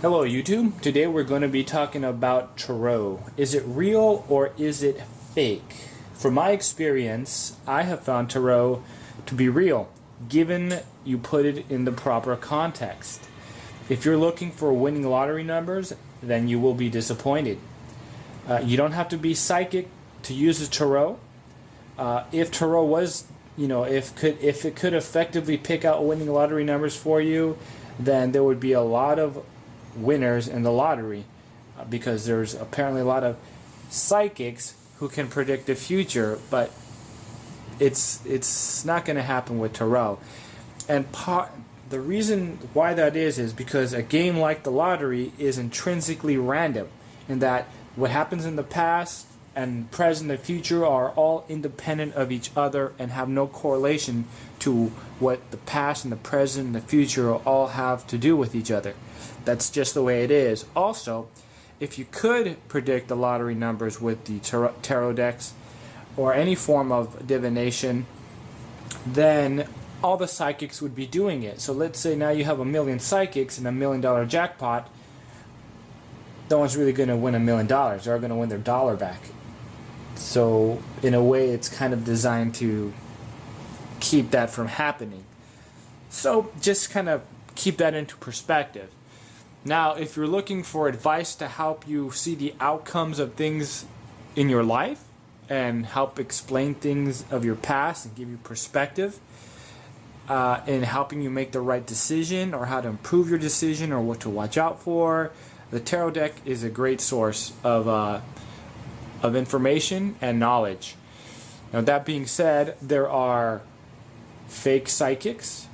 Hello YouTube. Today we're going to be talking about tarot. Is it real or is it fake? From my experience, I have found tarot to be real, given you put it in the proper context. If you're looking for winning lottery numbers, then you will be disappointed. You don't have to be psychic to use a tarot. If tarot was, if it could effectively pick out winning lottery numbers for you, then there would be a lot of winners in the lottery, because there's apparently a lot of psychics who can predict the future, but it's not going to happen with tarot. And the reason why that is because a game like the lottery is intrinsically random, in that what happens in the past and present and future are all independent of each other and have no correlation to what the past and the present and the future all have to do with each other. That's just the way it is. Also, if you could predict the lottery numbers with the tarot decks or any form of divination, then all the psychics would be doing it. So let's say now you have 1 million psychics and $1 million jackpot. No one's really going to win $1 million. They're going to win their dollar back. So in a way, it's kind of designed to keep that from happening. So just kind of keep that into perspective. Now, if you're looking for advice to help you see the outcomes of things in your life and help explain things of your past and give you perspective in helping you make the right decision or how to improve your decision or what to watch out for, the tarot deck is a great source of information and knowledge. Now, that being said, there are fake psychics,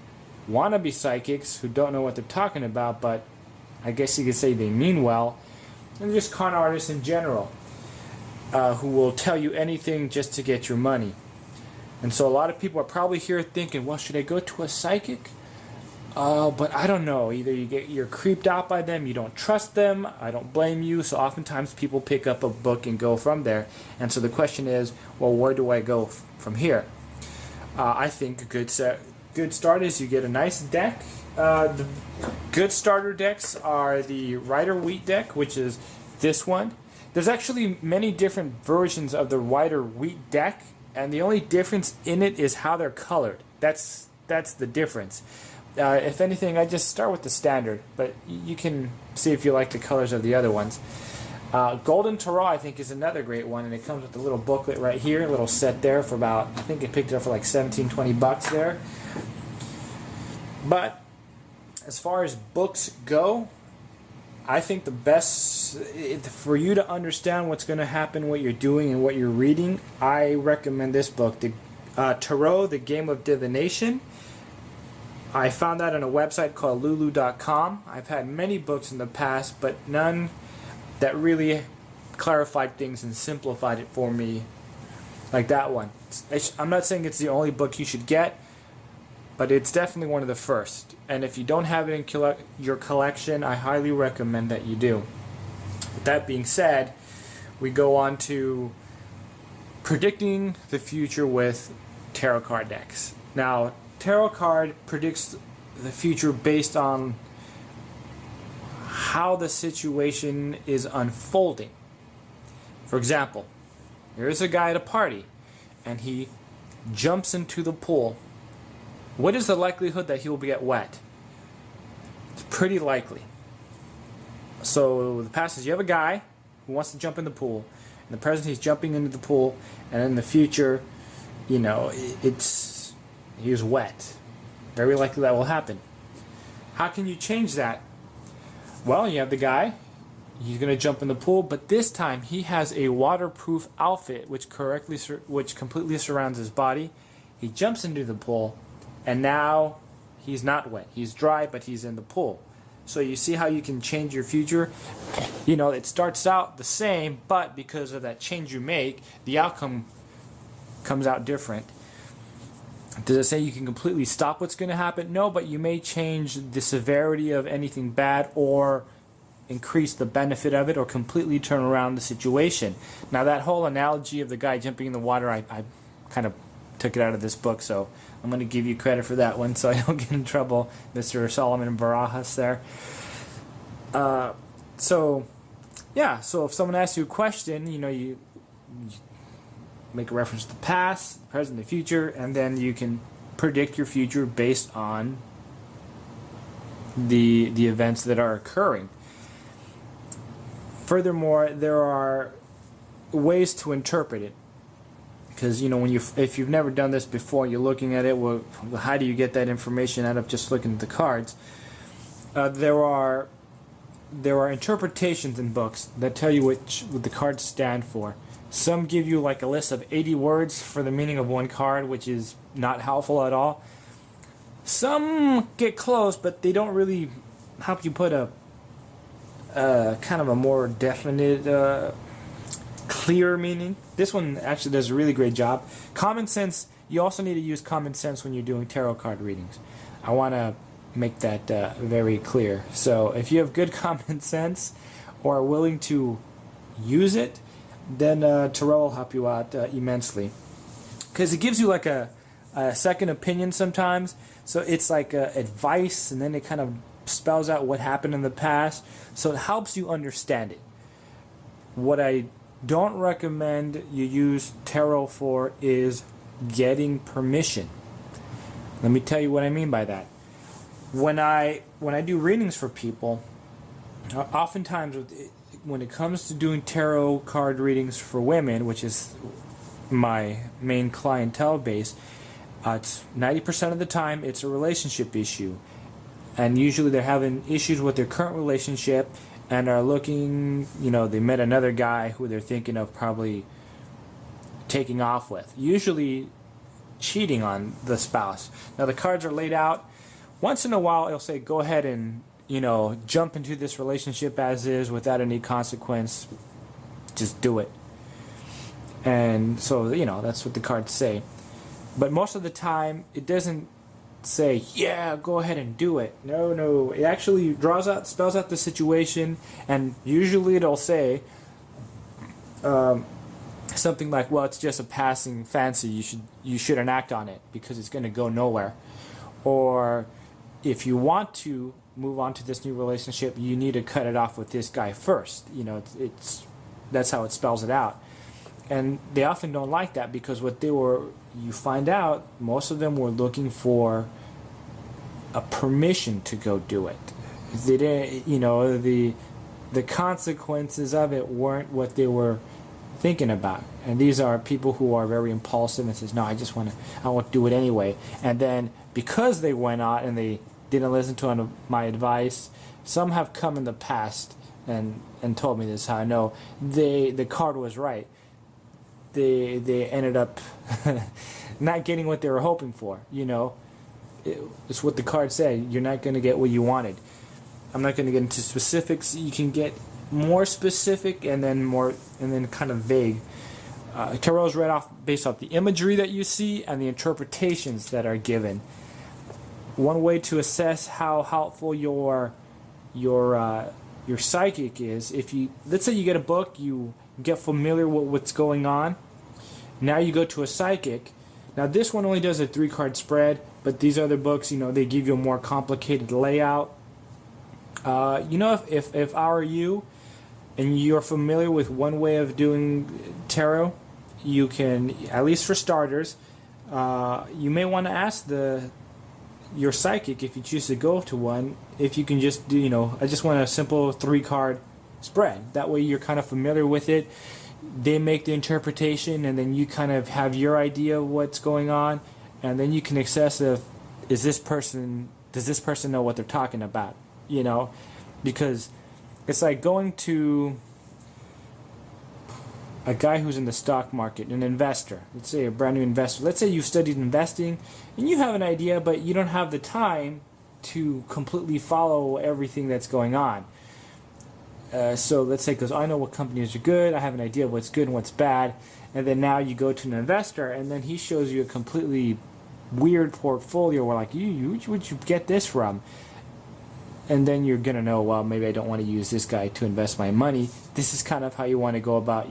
wannabe psychics who don't know what they're talking about, but I guess you could say they mean well, and just con artists in general who will tell you anything just to get your money. And so a lot of people are probably here thinking, well, should I go to a psychic? But I don't know. Either you're creeped out by them, you don't trust them. I don't blame you. So oftentimes people pick up a book and go from there. And so the question is, well, where do I go from here? I think a good start is you get a nice deck. The good starter decks are the Rider-Waite deck, which is this one. There's actually many different versions of the Rider-Waite deck, and the only difference in it is how they're colored. That's the difference. If anything, I just start with the standard, but you can see if you like the colors of the other ones. Golden Tarot, I think, is another great one, and it comes with a little booklet right here, a little set there for about, I think it picked it up for like 17-20 bucks there. But as far as books go, I think the best, for you to understand what's going to happen, what you're doing, and what you're reading, I recommend this book, the Tarot, The Game of Divination. I found that on a website called lulu.com. I've had many books in the past, but none that really clarified things and simplified it for me like that one. I'm not saying it's the only book you should get, but it's definitely one of the first. And if you don't have it in your collection, I highly recommend that you do. With that being said, we go on to predicting the future with tarot card decks. Now, tarot card predicts the future based on how the situation is unfolding. For example, here's a guy at a party and he jumps into the pool. What is the likelihood that he will get wet? It's pretty likely. So the past is you have a guy who wants to jump in the pool. In the present, he's jumping into the pool, and in the future, he's wet. Very likely that will happen. How can you change that? Well, you have the guy. He's going to jump in the pool, but this time he has a waterproof outfit which completely surrounds his body. He jumps into the pool, and now he's not wet. He's dry, but he's in the pool. So you see how you can change your future? It starts out the same, but because of that change you make, the outcome comes out different. Does it say you can completely stop what's going to happen? No, but you may change the severity of anything bad or increase the benefit of it or completely turn around the situation. Now, that whole analogy of the guy jumping in the water, I kind of took it out of this book, so I'm going to give you credit for that one so I don't get in trouble, Mr. Solomon Barajas there. So yeah, so if someone asks you a question, you make a reference to the past, the present, the future, and then you can predict your future based on the events that are occurring. Furthermore, there are ways to interpret it, because if you've never done this before, you're looking at it. Well, how do you get that information out of just looking at the cards? There are interpretations in books that tell you what the cards stand for. Some give you like a list of 80 words for the meaning of one card, which is not helpful at all. Some get close, but they don't really help you put a kind of a more definite, clear meaning. This one actually does a really great job. Common sense, you also need to use common sense when you're doing tarot card readings. I want to make that very clear. So if you have good common sense or are willing to use it, then tarot will help you out immensely, because it gives you like a second opinion sometimes. So it's like advice, and then it kind of spells out what happened in the past, so it helps you understand it. What I don't recommend you use tarot for is getting permission. Let me tell you what I mean by that. When I do readings for people, oftentimes when it comes to doing tarot card readings for women, which is my main clientele base, it's 90% of the time it's a relationship issue, and usually they're having issues with their current relationship and are looking, they met another guy who they're thinking of probably taking off with, usually cheating on the spouse. Now the cards are laid out. Once in a while it'll say go ahead and jump into this relationship as is without any consequence. Just do it. And so, that's what the cards say. But most of the time, it doesn't say, yeah, go ahead and do it. No. It actually spells out the situation, and usually it'll say something like, well, it's just a passing fancy. You shouldn't act on it because it's going to go nowhere. Or if you want to move on to this new relationship, you need to cut it off with this guy first. That's how it spells it out. And they often don't like that, because you find out most of them were looking for a permission to go do it. They didn't, the consequences of it weren't what they were thinking about. And these are people who are very impulsive and says, no, I want to do it anyway. And then because they went out and they didn't listen to my advice, some have come in the past and told me this, how I know the card was right. They ended up not getting what they were hoping for. It's what the card said. You're not going to get what you wanted. I'm not going to get into specifics. You can get more specific and then kind of vague. Tarot is read off based off the imagery that you see and the interpretations that are given. One way to assess how helpful your psychic is, let's say you get a book, you get familiar with what's going on. Now you go to a psychic. Now this one only does a 3-card spread, but these other books, they give you a more complicated layout. If I were you and you're familiar with one way of doing tarot, you can, at least for starters, you may want to ask your psychic, if you choose to go to one, if you can just do, I just want a simple 3-card spread. That way you're kind of familiar with it. They make the interpretation, and then you kind of have your idea of what's going on, and then you can assess does this person know what they're talking about? Because it's like going to a guy who's in the stock market, an investor. Let's say a brand new investor. Let's say you've studied investing and you have an idea, but you don't have the time to completely follow everything that's going on. So let's say, because I know what companies are good, I have an idea of what's good and what's bad, and then now you go to an investor and then he shows you a completely weird portfolio where like, where'd you get this from? And then you're going to know, well, maybe I don't want to use this guy to invest my money. This is kind of how you want to go about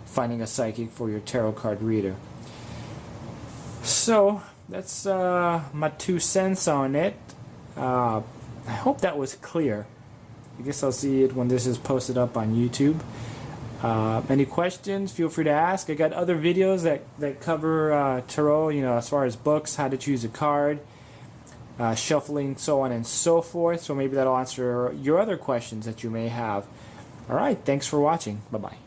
finding a psychic for your tarot card reader. So that's my 2 cents on it. I hope that was clear. I guess I'll see it when this is posted up on YouTube. Any questions, feel free to ask. I got other videos that cover tarot, as far as books, how to choose a card, shuffling, so on and so forth. So maybe that'll answer your other questions that you may have. All right, thanks for watching. Bye-bye.